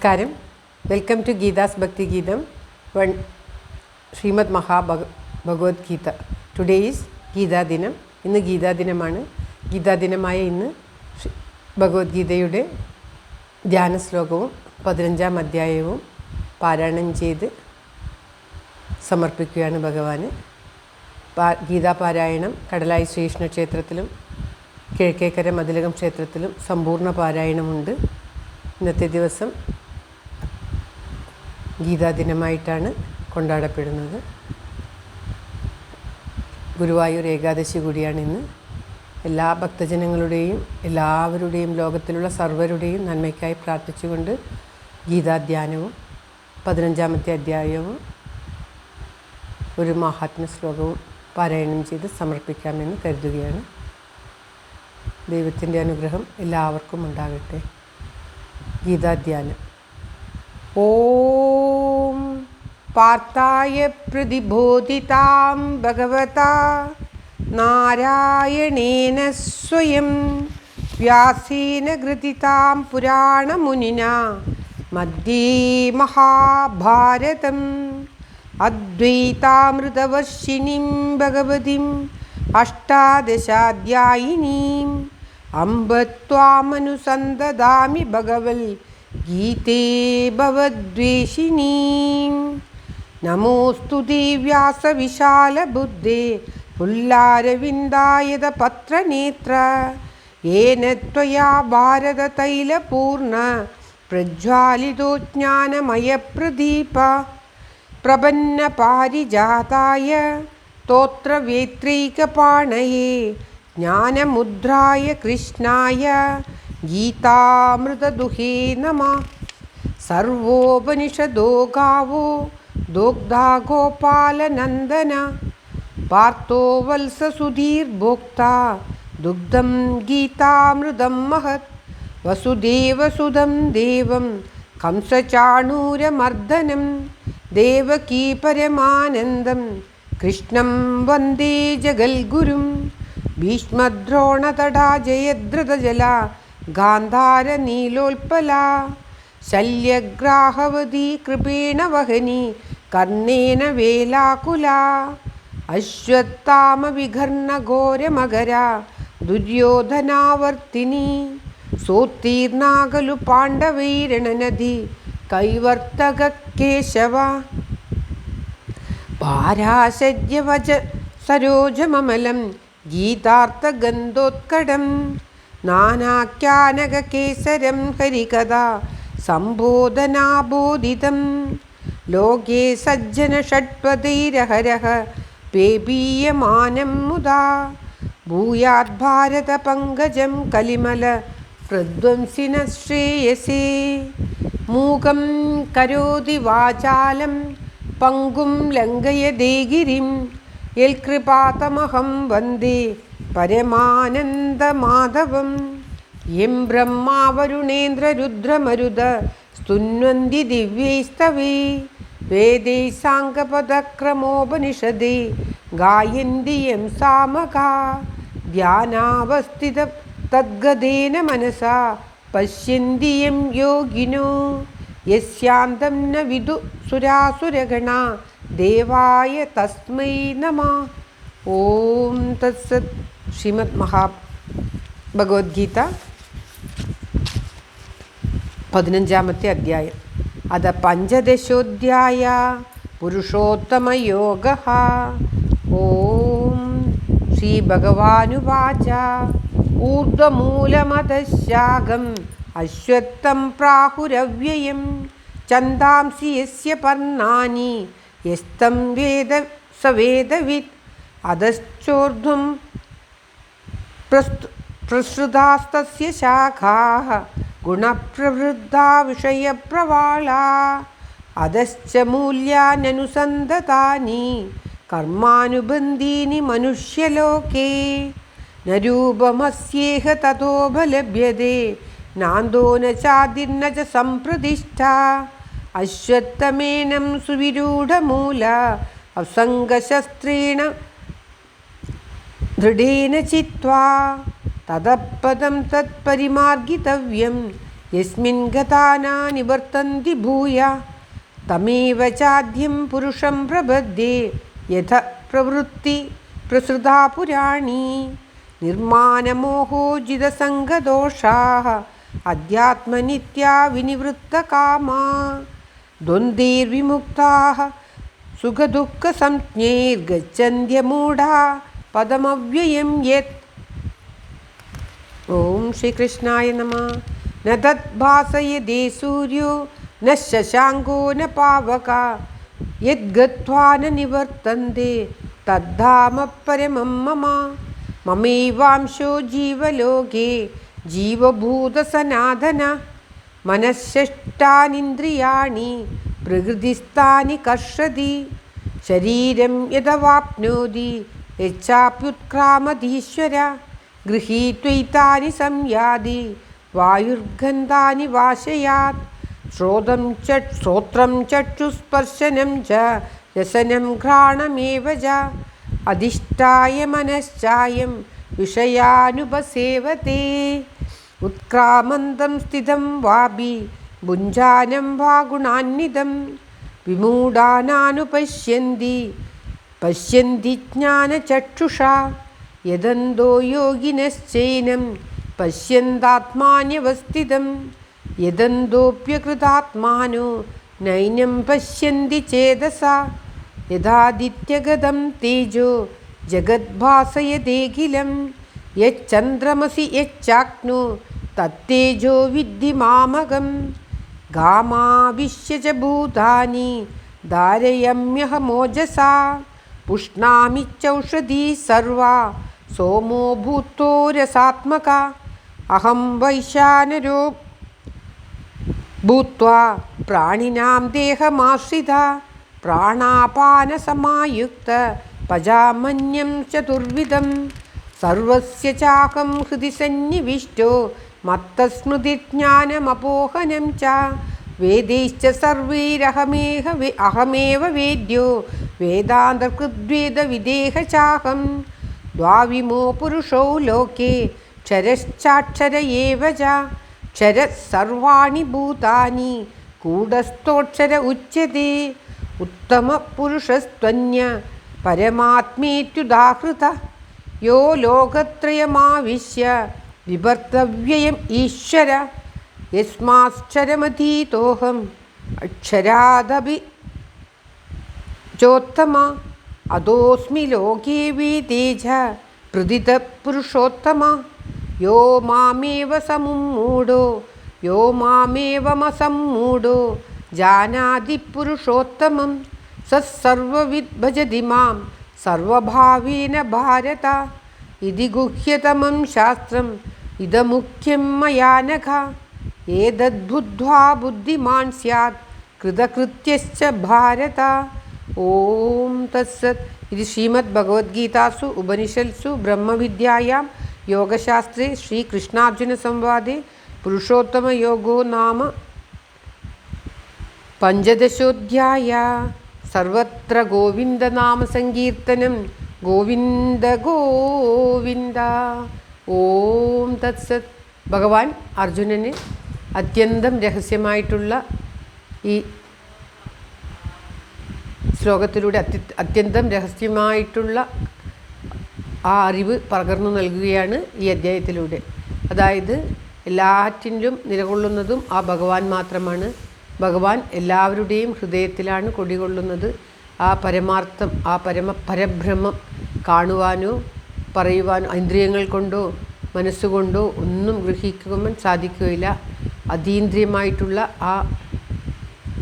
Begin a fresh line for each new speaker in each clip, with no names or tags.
നമസ്കാരം. Welcome to Gita's Bhakti Geetham one Shrimad Bhagavad Gita. Today is Gita ദിനം. ഇന്ന് ഗീതാ ദിനമാണ്. ഗീതാ ദിനമായ ഇന്ന് ഭഗവത്ഗീതയുടെ ധ്യാന ശ്ലോകവും 15-ാം അധ്യായവും പാരായണം ചെയ്ത് സമർപ്പിക്കുകയാണ് ഭഗവാന്. ഗീതാ പാരായണം കടലായി ശ്രീകൃഷ്ണ ക്ഷേത്രത്തിലും കിഴക്കേക്കര മതിലകം ക്ഷേത്രത്തിലും സമ്പൂർണ്ണ പാരായണമുണ്ട്. ഇന്നത്തെ ദിവസം ഗീതാ ദിനമായിട്ടാണ് കൊണ്ടാടപ്പെടുന്നത്. ഗുരുവായൂർ ഏകാദശി കൂടിയാണ് ഇന്ന്. എല്ലാ ഭക്തജനങ്ങളുടെയും എല്ലാവരുടെയും ലോകത്തിലുള്ള സർവരുടെയും നന്മയ്ക്കായി പ്രാർത്ഥിച്ചുകൊണ്ട് ഗീതാധ്യാനവും 15-ാമത്തെ അധ്യായവും ഒരു മഹാത്മ്യ ശ്ലോകവും പാരായണം ചെയ്ത് സമർപ്പിക്കാമെന്ന് കരുതുകയാണ്. ദൈവത്തിൻ്റെ അനുഗ്രഹം എല്ലാവർക്കും ഉണ്ടാകട്ടെ. ഗീതാധ്യാനം. ഓം പാർത്ഥായ പ്രതിബോധിതാം ഭഗവതാ നാരായണേന സ്വയം വ്യാസേന ഗ്രഥിതാം പുരാണമുനിനാ മധ്യേ മഹാഭാരതം അദ്വൈതാമൃതവർഷിണീം ഭഗവതീം അഷ്ടാദശാധ്യായിനീം അംബ ത്വാമനുസന്തദാമി ഭഗവൽ ഗീതേ ഭവദ്വേഷിണീം. നമോസ്തുതേ വ്യാസവിശാലബുദ്ധേ പുല്ലാരവിന്ദായത പത്രനേത്ര യേന ത്വയാ ഭാരതതൈലപൂർണ പ്രജ്വാലിതോ ജ്ഞാനമയപ്രദീപ പ്രപന്നപാരിജാതായ സ്തോത്രവേത്രൈകപാണയേ ജ്ഞാനമുദ്രായ കൃഷ്ണായ ഗീതാമൃതദുഹേ നമഃ. സർവോപനിഷദോ ഗാവോ ദോഗ്ധാ ഗോപാലനന്ദന പാർത്ഥോ വത്സസുധീർഭോക്താ ദുഗ്ധം ഗീതാമൃതം മഹത്. വസുദേവസുതം ദേവം കംസചാണൂരമർദ്ദനം ദേവകീ പരമാനന്ദം കൃഷ്ണം വന്ദേ ജഗൽഗുരും. ഭീഷ്മദ്രോണതടാ ജയദ്രഥജല ഗാന്ധാര നീലോൽപല ശല്യഗ്രാഹവതി കൃപേണ വഹനി കർണേന വേലാകുല അശ്വത്ഥാമ വിഘർണ ഘോരമകര ദുര്യോധനാവർത്തിനി സോത്തീർണാകലു പാണ്ഡവൈരണനദി കൈവർത്തക കേശവ പാരാശര്യവച സരോജമമലം ഗീതാർത്ഥഗന്ധോത്കടം നാനാഖ്യാനകേസരം ഹരികഥാ സംബോധനാബോധിതം ലോകേ സജ്ജന ഷഡ്പദൈരഹരഃ പേപീയമാനം മുദാ ഭൂയാത് ഭാരത പങ്കജം കലിമല പ്രധ്വംസിന ശ്രേയസേ. മൂകം കരോതി വാചാലം പങ്കും ലംഘയതേ ഗിരിം യൽകൃപാതമഹം വന്ദേ പരമാനന്ദമാധവം. യം ബ്രഹ്മാ വരുണേന്ദ്രരുദ്രമരുത സ്തുന്വന്തി ദിവ്യൈസ്തവേ വേദൈ സാംഗപദക്രമോപനിഷദേ ഗായന്തി യം സാമകാ ധ്യാനാവസ്ഥിത തദ്ഗതേന മനസാ പശ്യന്തി യം യോഗിനോ യസ്യാന്തം ന വിദു സുരാസുരഗണാ ദേവായ തസ്മൈ നമഃ. ഓം തത്സത്. ശ്രീമദ് ഭഗവത്ഗീത 15-ാമത്തെ അധ്യായം. അത പഞ്ചദശോധ്യായ പുരുഷോത്തമയോഗഃ. ഓം ശ്രീ ഭഗവാനുവാച ഊർധ്വമൂലമധഃശാഖം അശ്വത്ഥം പ്രാഹുരവ്യയം ഛന്ദാംസി യസ്യ പർണാനി യസ്തം വേദ സ വേദവിത് അധശ്ചോർധ്വം പ്രസൃതാസ്തസ്യ ശാഖാഃ ഗുണപ്രവൃദ്ധാ വിഷയപ്രവാളാ അധശ്ച മൂല്യാന്യനുസന്ധതാനി കർമാനുബന്ധീനി മനുഷ്യലോകേ ന രൂപമസ്യേഹ തതോപലഭ്യതേ നാന്തോ ന ചാദിർന ച സംപ്രതിഷ്ഠാ. അശ്വത്ഥമേനം സുവിരൂഢമൂല അസംഗശസ്ത്രീണ ദൃഢേന ചിത്വാ തദപദം തത്പരിമാർഗിതവ്യം യസ്മിൻ ഗതാനാ നിവർത്തന്തി ഭൂയ തമേവ ചാദ്യം പുരുഷം പ്രപദ്യേ യഥ പ്രവൃത്തി പ്രസൃതാ പുരാണി നിർമാനമോഹോജിതസംഗദോഷാഃ അധ്യാത്മനിത്യാ വിനിവൃത്തകാമാ ദ്വന്ദ്വൈർവിമുക്താഃ സുഖദുഃഖസംജ്ഞൈർഗച്ഛന്ത്യമൂഢാ പദമവ്യയം യത്. ഓം ശ്രീകൃഷ്ണായ നമഃ. ന തദ്ഭാസയതേ സൂര്യോ ന ശശാങ്കോ ന പാവകഃ യദ്ഗത്വാ ന നിവർത്തന്തെ തദ്ധാമ പരമം മമ. മമൈവാംശോ ജീവലോകേ ജീവഭൂതസനാതന. മനഃഷ്ഠാനീന്ദ്രിയാണി പ്രകൃതിസ്ഥാനി കർഷതി. ശരീരം യദവാപ്നോതി യച്ഛാപ്യുത്ക്രാമതീശ്വര. ഗൃഹീത്വൈതാനി സംയാതി വായുർഗന്ധാനി വാശയാത്. ശ്രോത്രം ചക്ഷുസ്പർശനം ച രസനം ഘ്രാണമേവ ച. അധിഷ്ഠായ മനശ്ചായം വിഷയാനുപസേവത്തെ. ഉത്ക്രാമന്തം സ്ഥിതം വാപി ഭുഞ്ജാനം വാ ഗുണാന്വിതം. വിമൂഢാനാനുപശ്യന്തി പശ്യന്തി ജ്ഞാനചക്ഷുഷാ. യദന്തോ യോഗിനശ്ചൈനം പശ്യന്താത്മാന്യവസ്ഥിതം. യദന്തോപ്യകൃതാത്മാനോ നൈനം പശ്യന്തി ചേതസാ. യഥാദിത്യഗതം തേജോ ജഗദ്ഭാസയതേഖിലം. യശ്ചന്ദ്രമസി യശ്ചാഗ്നോ തത്തേജോ വിദ്ധി മാമകം. ഗാമാവിശ്യ ച ഭൂതാനി ധാരയമ്യഹമോജസാ. പുഷ്ണാമി ചൗഷധീ സർവാ സോമോ ഭൂതോ രസാത്മക. അഹം വൈശ്വാനരോ ഭൂത്വാ പ്രാണിനാം ദേഹമാശ്രിത. പ്രാണാപാനസമായുക്ത പജാമന്യം ചതുർവിധം. സർവസ്യ ചാഹം ഹൃദി സന്നിവിഷ്ടോ മത്തസ്മൃതിജ്ഞാനമപോഹനം ച. വേദൈശ്ച സർവൈരഹമേവ വേദ്യോ വേദാന്തകൃദ്വേദവിദേഹ ചാഹം. ദ്വാവിമോ പുരുഷോ ലോകേ ക്ഷരശ്ചാക്ഷര ഏവ ച. ക്ഷരഃ സർവാണി ഭൂതാനി കൂടസ്ഥോക്ഷര ഉച്യത്തെ. ഉത്തമപുരുഷസ്ത്വന്യ പരമാത്മേത്യുദാഹൃതഃ. യോ ലോകത്രയമാവിശ്യ വിഭർത്തവ്യയം ഈശ്വര. യസ്മാക്ഷരമധീതോഹം അക്ഷരാദപി ചോത്തമ. അതോസ്മി ലോകേ വേദേ ച പ്രഥിതഃ പുരുഷോത്തമ. യോ മാമേവ സമുമ്മൂഢോ യോ മാമേവമസമ്മൂഢോ ജാനാതി പുരുഷോത്തമം. സ സർവവിദ് ഭജതി മാം സർവഭാവേന ഭാരത. ഇതി ഗുഹ്യതമം ശാസ്ത്രം ഇദമുഖ്യം മയാ നഘ. ഏതദ്ബുദ്ധ്വാ ബുദ്ധിമാൻ സ്യാത് കൃതകൃത്യശ്ച ഭാരത. ഓം തത്സത്. ഇത് ശ്രീമദ് ഭഗവത്ഗീതാസു ഉപനിഷത്സു ബ്രഹ്മവിദ്യായാം യോഗശാസ്ത്രേ ശ്രീകൃഷ്ണാർജുന സംവാദേ പുരുഷോത്തമയോഗോ നാമ പഞ്ചദശോധ്യായ. സർവത്ര ഗോവിന്ദനാമസങ്കീർത്തനം. ഗോവിന്ദ ഗോവിന്ദ. ഓം തത്സത്. ഭഗവാൻ അർജുനന് അത്യന്തം രഹസ്യമായിട്ടുള്ള ഈ ശ്ലോകത്തിലൂടെ അത്യന്തം രഹസ്യമായിട്ടുള്ള ആ അറിവ് പകർന്നു നൽകുകയാണ് ഈ അധ്യായത്തിലൂടെ. അതായത് എല്ലാറ്റിലും നിലകൊള്ളുന്നതും ആ ഭഗവാൻ മാത്രമാണ്. ഭഗവാൻ എല്ലാവരുടെയും ഹൃദയത്തിലാണ് കുടികൊള്ളുന്നത്. ആ പരമാർത്ഥം, ആ പരബ്രഹ്മം കാണുവാനോ പറയുവാനോ ഇന്ദ്രിയങ്ങൾ കൊണ്ടോ മനസ്സുകൊണ്ടോ ഒന്നും ഗ്രഹിക്കുവാൻ സാധിക്കുകയില്ല. അതീന്ദ്രിയമായിട്ടുള്ള ആ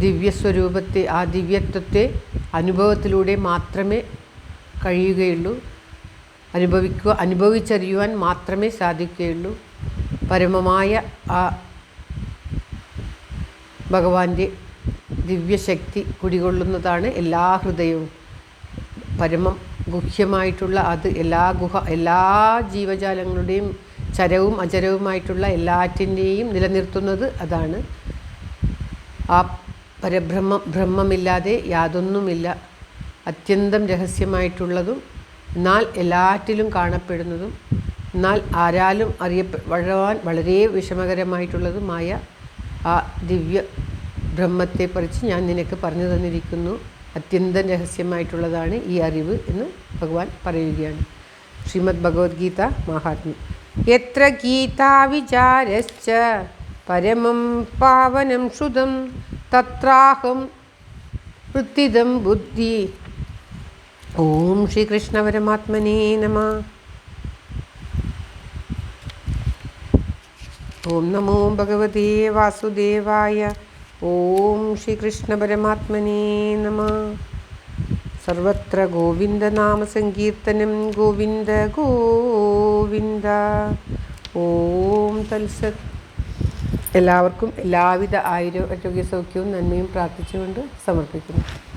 ദിവ്യസ്വരൂപത്തെ, ആ ദിവ്യത്വത്തെ അനുഭവത്തിലൂടെ മാത്രമേ കഴിയുകയുള്ളൂ. അനുഭവിച്ചറിയുവാൻ മാത്രമേ സാധിക്കുകയുള്ളൂ. പരമമായ ആ ഭഗവാന്റെ ദിവ്യശക്തി കുടികൊള്ളുന്നതാണ് എല്ലാ ഹൃദയവും. പരമം ഗുഹ്യമായിട്ടുള്ള അത് എല്ലാ ജീവജാലങ്ങളുടെയും ചരവും അചരവുമായിട്ടുള്ള എല്ലാറ്റിൻ്റെയും നിലനിർത്തുന്നത് അതാണ്. ആ ബ്രഹ്മമില്ലാതെ യാതൊന്നുമില്ല. അത്യന്തം രഹസ്യമായിട്ടുള്ളതും എന്നാൽ എല്ലാറ്റിലും കാണപ്പെടുന്നതും എന്നാൽ ആരാലും അറിയപ്പെടാൻ വളരെ വിഷമകരമായിട്ടുള്ളതുമായ ആ ദിവ്യ ബ്രഹ്മത്തെക്കുറിച്ച് ഞാൻ നിനക്ക് പറഞ്ഞു തന്നിരിക്കുന്നു. അത്യന്തം രഹസ്യമായിട്ടുള്ളതാണ് ഈ അറിവ് എന്ന് ഭഗവാൻ പറയുകയാണ്. ശ്രീമദ് ഭഗവത്ഗീത മാഹാത്മ്യം. യത്ര ഗീതാ വിചാരശ്ച പരമം പാവനം ശ്രുതം തത്രാഹം വൃത്തിദം ബുദ്ധി. ഓം ശ്രീകൃഷ്ണ പരമാത്മനേ നമഃ. ഓം നമോ ഭഗവതേ വാസുദേവായ. ഓം ശ്രീകൃഷ്ണ പരമാത്മനേ നമഃ. സർവത്ര ഗോവിന്ദനാമസങ്കീർത്തനം. ഗോവിന്ദ ഗോവിന്ദ. ഓം തത്സത്. എല്ലാവർക്കും എല്ലാവിധ ആരോഗ്യ സൗഖ്യവും നന്മയും പ്രാർത്ഥിച്ചുകൊണ്ട് സമർപ്പിക്കുന്നു.